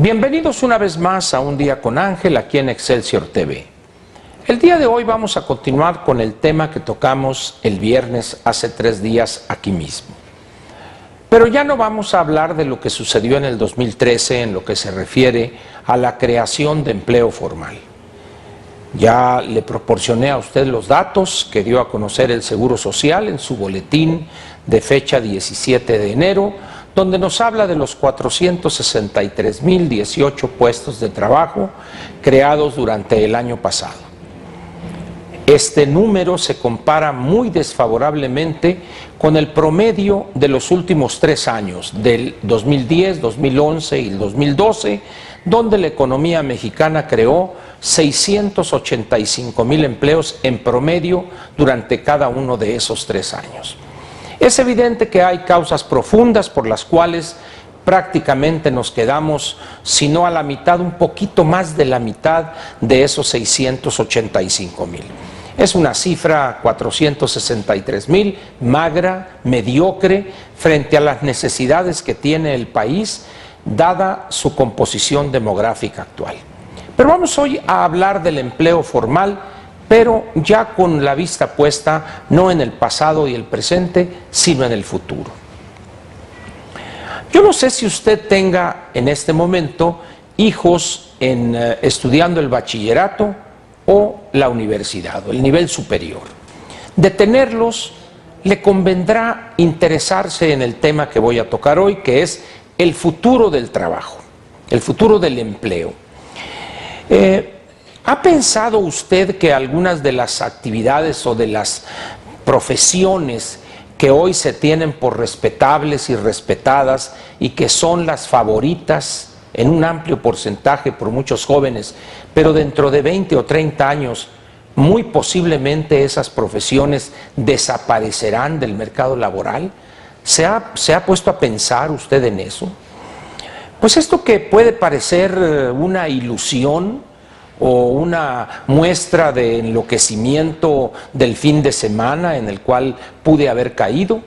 Bienvenidos una vez más a Un Día con Ángel aquí en Excelsior TV. El día de hoy vamos a continuar con el tema que tocamos el viernes hace 3 días aquí mismo. Pero ya no vamos a hablar de lo que sucedió en el 2013 en lo que se refiere a la creación de empleo formal. Ya le proporcioné a usted los datos que dio a conocer el Seguro Social en su boletín de fecha 17 de enero, donde nos habla de los 463.018 puestos de trabajo creados durante el año pasado. Este número se compara muy desfavorablemente con el promedio de los últimos 3 años, del 2010, 2011 y el 2012, donde la economía mexicana creó 685.000 empleos en promedio durante cada uno de esos 3 años. Es evidente que hay causas profundas por las cuales prácticamente nos quedamos, si no a la mitad, un poquito más de la mitad de esos 685.000. Es una cifra 463.000, magra, mediocre, frente a las necesidades que tiene el país, dada su composición demográfica actual. Pero vamos hoy a hablar del empleo formal, pero ya con la vista puesta no en el pasado y el presente, sino en el futuro. Yo no sé si usted tenga en este momento hijos estudiando el bachillerato o la universidad, o el nivel superior. De tenerlos, le convendrá interesarse en el tema que voy a tocar hoy, que es el futuro del trabajo, el futuro del empleo. ¿Ha pensado usted que algunas de las actividades o de las profesiones que hoy se tienen por respetables y respetadas y que son las favoritas en un amplio porcentaje por muchos jóvenes, pero dentro de 20 o 30 años, muy posiblemente esas profesiones desaparecerán del mercado laboral? ¿Se ha puesto a pensar usted en eso? Pues esto que puede parecer una ilusión o una muestra de enloquecimiento del fin de semana en el cual pude haber caído,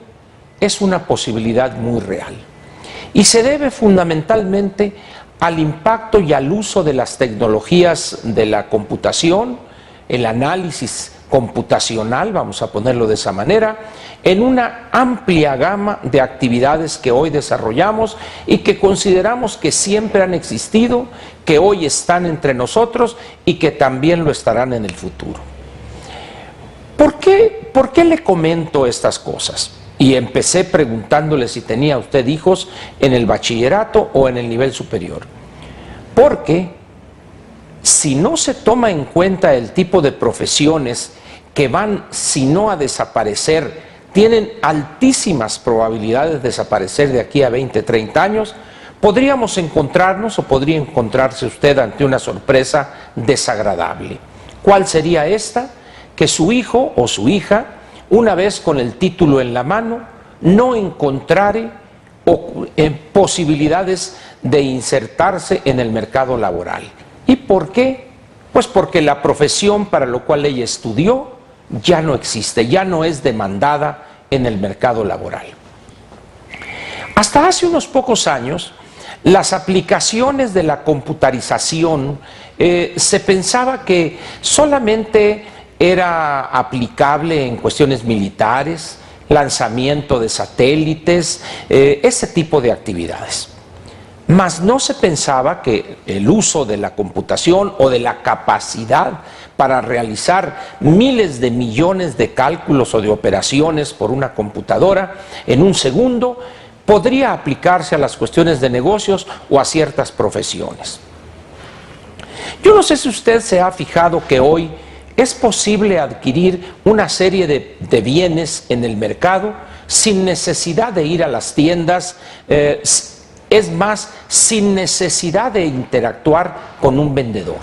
es una posibilidad muy real. Y se debe fundamentalmente al impacto y al uso de las tecnologías de la computación, el análisis computacional, vamos a ponerlo de esa manera, en una amplia gama de actividades que hoy desarrollamos y que consideramos que siempre han existido, que hoy están entre nosotros y que también lo estarán en el futuro. ¿Por qué le comento estas cosas? Y empecé preguntándole si tenía usted hijos en el bachillerato o en el nivel superior. Porque si no se toma en cuenta el tipo de profesiones que van, si no a desaparecer, tienen altísimas probabilidades de desaparecer de aquí a 20, 30 años, podríamos encontrarnos o podría encontrarse usted ante una sorpresa desagradable. ¿Cuál sería esta? Que su hijo o su hija, una vez con el título en la mano, no encontrare posibilidades de insertarse en el mercado laboral. ¿Y por qué? Pues porque la profesión para la cual ella estudió ya no existe, ya no es demandada en el mercado laboral. Hasta hace unos pocos años, las aplicaciones de la computarización se pensaba que solamente era aplicable en cuestiones militares, lanzamiento de satélites, ese tipo de actividades. Mas no se pensaba que el uso de la computación o de la capacidad para realizar miles de millones de cálculos o de operaciones por una computadora en un segundo podría aplicarse a las cuestiones de negocios o a ciertas profesiones. Yo no sé si usted se ha fijado que hoy es posible adquirir una serie de bienes en el mercado sin necesidad de ir a las tiendas, es más, sin necesidad de interactuar con un vendedor.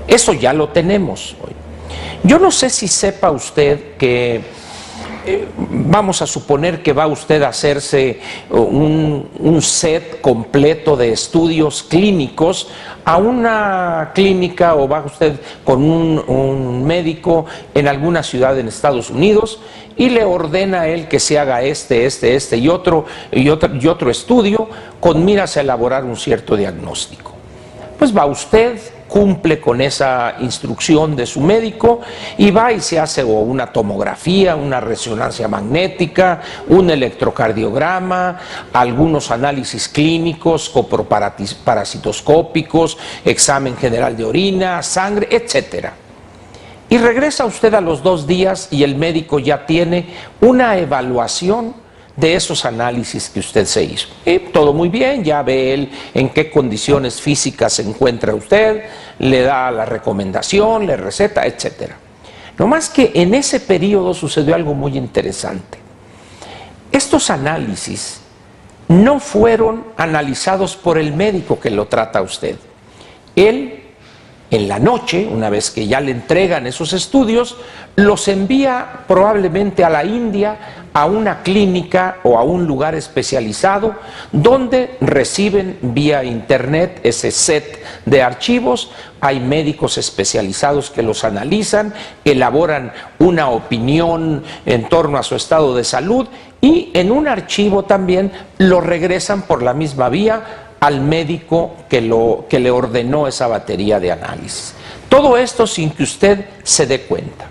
Eso ya lo tenemos hoy. Yo no sé si sepa usted que, vamos a suponer que va usted a hacerse un set completo de estudios clínicos a una clínica o va usted con un médico en alguna ciudad en Estados Unidos y le ordena a él que se haga este y otro estudio con miras a elaborar un cierto diagnóstico. Pues va usted, cumple con esa instrucción de su médico y va y se hace una tomografía, una resonancia magnética, un electrocardiograma, algunos análisis clínicos, coproparasitoscópicos, examen general de orina, sangre, etcétera. Y regresa usted a los 2 días y el médico ya tiene una evaluación de esos análisis que usted se hizo. Y todo muy bien, ya ve él en qué condiciones físicas se encuentra usted, le da la recomendación, le receta, etc. No más que en ese periodo sucedió algo muy interesante. Estos análisis no fueron analizados por el médico que lo trata a usted. Él, en la noche, una vez que ya le entregan esos estudios, los envía probablemente a la India, a una clínica o a un lugar especializado donde reciben vía internet ese set de archivos. Hay médicos especializados que los analizan, elaboran una opinión en torno a su estado de salud y en un archivo también lo regresan por la misma vía al médico que le ordenó esa batería de análisis. Todo esto sin que usted se dé cuenta.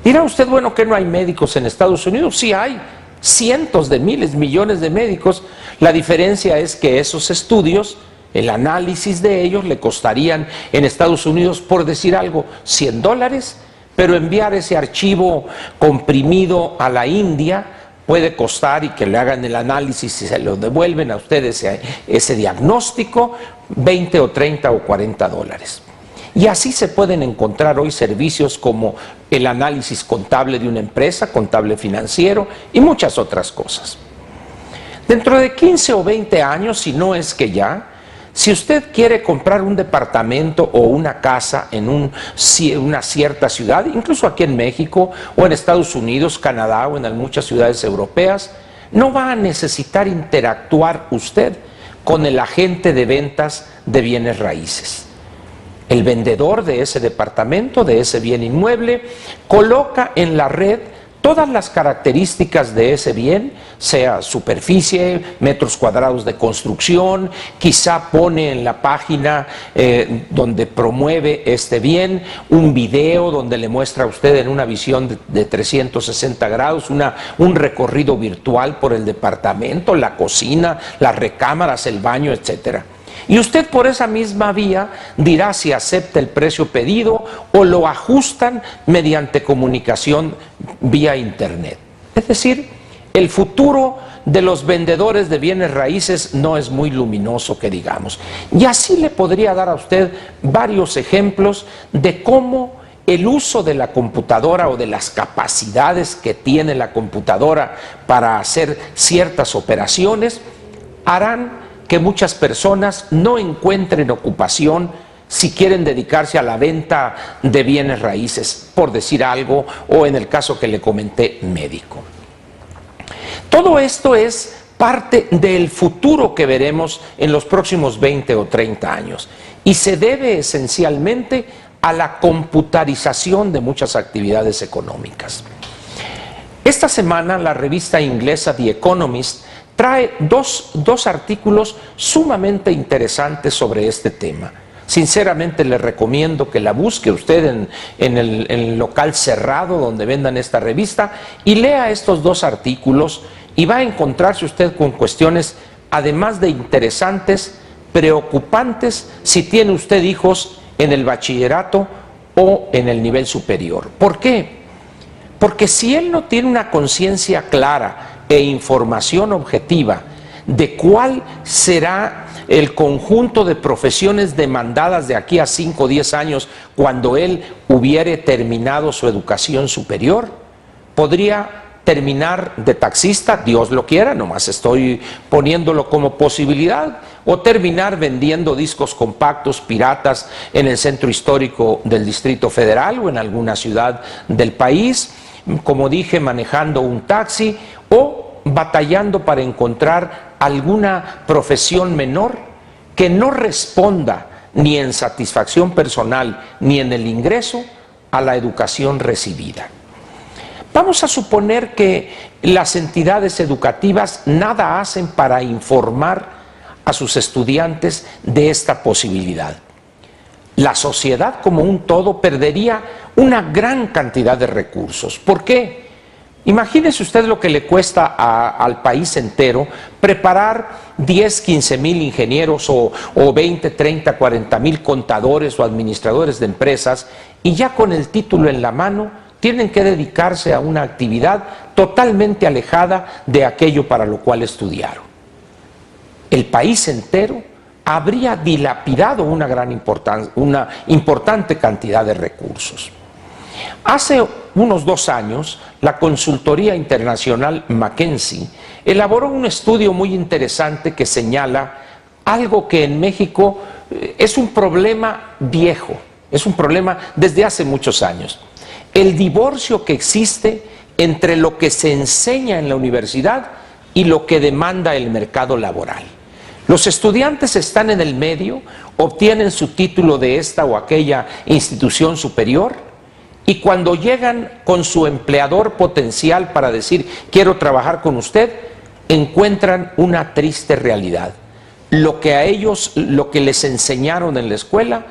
Dirá usted, bueno, ¿que no hay médicos en Estados Unidos? Sí hay, cientos de miles, millones de médicos. La diferencia es que esos estudios, el análisis de ellos le costarían en Estados Unidos, por decir algo, $100, pero enviar ese archivo comprimido a la India puede costar, y que le hagan el análisis y se lo devuelven a ustedes ese diagnóstico, $20 o $30 o $40. Y así se pueden encontrar hoy servicios como el análisis contable de una empresa, contable financiero y muchas otras cosas. Dentro de 15 o 20 años, si no es que ya, si usted quiere comprar un departamento o una casa en una cierta ciudad, incluso aquí en México o en Estados Unidos, Canadá o en muchas ciudades europeas, no va a necesitar interactuar usted con el agente de ventas de bienes raíces. El vendedor de ese departamento, de ese bien inmueble, coloca en la red todas las características de ese bien, sea superficie, metros cuadrados de construcción, quizá pone en la página donde promueve este bien un video donde le muestra a usted en una visión de 360 grados un recorrido virtual por el departamento, la cocina, las recámaras, el baño, etcétera. Y usted por esa misma vía dirá si acepta el precio pedido o lo ajustan mediante comunicación vía internet. Es decir, el futuro de los vendedores de bienes raíces no es muy luminoso, que digamos. Y así le podría dar a usted varios ejemplos de cómo el uso de la computadora o de las capacidades que tiene la computadora para hacer ciertas operaciones harán que muchas personas no encuentren ocupación si quieren dedicarse a la venta de bienes raíces, por decir algo, o en el caso que le comenté, médico. Todo esto es parte del futuro que veremos en los próximos 20 o 30 años y se debe esencialmente a la computarización de muchas actividades económicas. Esta semana la revista inglesa The Economist trae dos artículos sumamente interesantes sobre este tema. Sinceramente le recomiendo que la busque usted en el local cerrado donde vendan esta revista y lea estos 2 artículos y va a encontrarse usted con cuestiones, además de interesantes, preocupantes si tiene usted hijos en el bachillerato o en el nivel superior. ¿Por qué? Porque si él no tiene una conciencia clara e información objetiva de cuál será el conjunto de profesiones demandadas de aquí a 5 o 10 años cuando él hubiere terminado su educación superior, podría terminar de taxista, Dios lo quiera, nomás estoy poniéndolo como posibilidad, o terminar vendiendo discos compactos piratas en el centro histórico del Distrito Federal o en alguna ciudad del país, como dije, manejando un taxi o batallando para encontrar alguna profesión menor que no responda ni en satisfacción personal, ni en el ingreso a la educación recibida. Vamos a suponer que las entidades educativas nada hacen para informar a sus estudiantes de esta posibilidad. La sociedad como un todo perdería una gran cantidad de recursos. ¿Por qué? Imagínese usted lo que le cuesta al país entero preparar 10, 15 mil ingenieros o 20, 30, 40 mil contadores o administradores de empresas, y ya con el título en la mano tienen que dedicarse a una actividad totalmente alejada de aquello para lo cual estudiaron. El país entero habría dilapidado una importante cantidad de recursos. Hace unos 2 años, la consultoría internacional McKinsey elaboró un estudio muy interesante que señala algo que en México es un problema viejo, es un problema desde hace muchos años. El divorcio que existe entre lo que se enseña en la universidad y lo que demanda el mercado laboral. Los estudiantes están en el medio, obtienen su título de esta o aquella institución superior, y cuando llegan con su empleador potencial para decir quiero trabajar con usted, encuentran una triste realidad. Lo que a ellos, lo que les enseñaron en la escuela,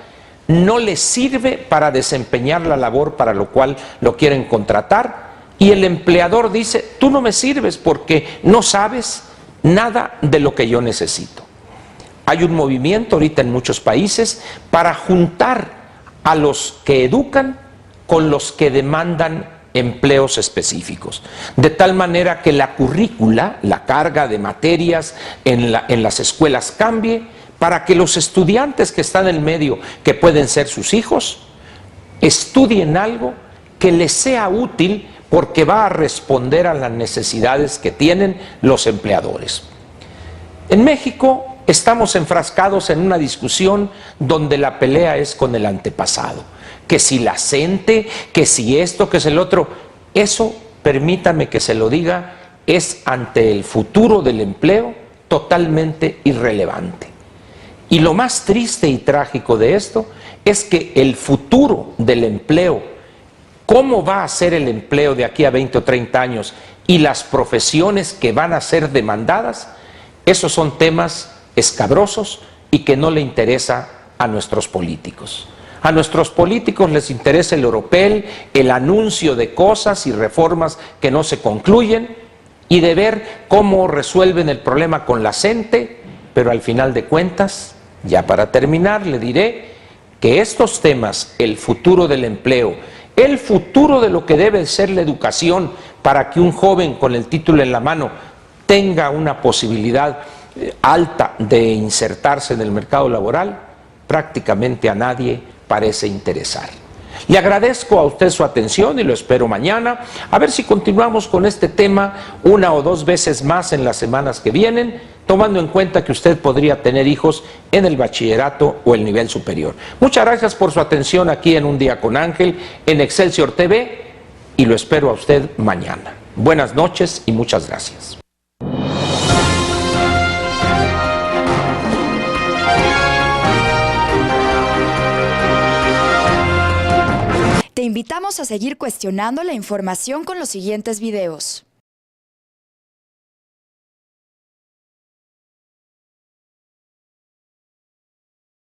no les sirve para desempeñar la labor para lo cual lo quieren contratar, y el empleador dice, tú no me sirves porque no sabes nada de lo que yo necesito. Hay un movimiento ahorita en muchos países para juntar a los que educan con los que demandan empleos específicos, de tal manera que la currícula, la carga de materias en las escuelas cambie, para que los estudiantes que están en el medio, que pueden ser sus hijos, estudien algo que les sea útil porque va a responder a las necesidades que tienen los empleadores. En México estamos enfrascados en una discusión donde la pelea es con el antepasado, que si la CENTE, que si esto, que es el otro. Eso, permítame que se lo diga, es ante el futuro del empleo totalmente irrelevante. Y lo más triste y trágico de esto es que el futuro del empleo, cómo va a ser el empleo de aquí a 20 o 30 años y las profesiones que van a ser demandadas, esos son temas escabrosos y que no le interesa a nuestros políticos. A nuestros políticos les interesa el oropel, el anuncio de cosas y reformas que no se concluyen, y de ver cómo resuelven el problema con la CENTE, pero al final de cuentas, ya para terminar, le diré que estos temas, el futuro del empleo, el futuro de lo que debe ser la educación para que un joven con el título en la mano tenga una posibilidad alta de insertarse en el mercado laboral, prácticamente a nadie parece interesar. Le agradezco a usted su atención y lo espero mañana, a ver si continuamos con este tema 1 o 2 veces más en las semanas que vienen, tomando en cuenta que usted podría tener hijos en el bachillerato o el nivel superior. Muchas gracias por su atención aquí en Un Día con Ángel, en Excelsior TV, y lo espero a usted mañana. Buenas noches y muchas gracias. Te invitamos a seguir cuestionando la información con los siguientes videos.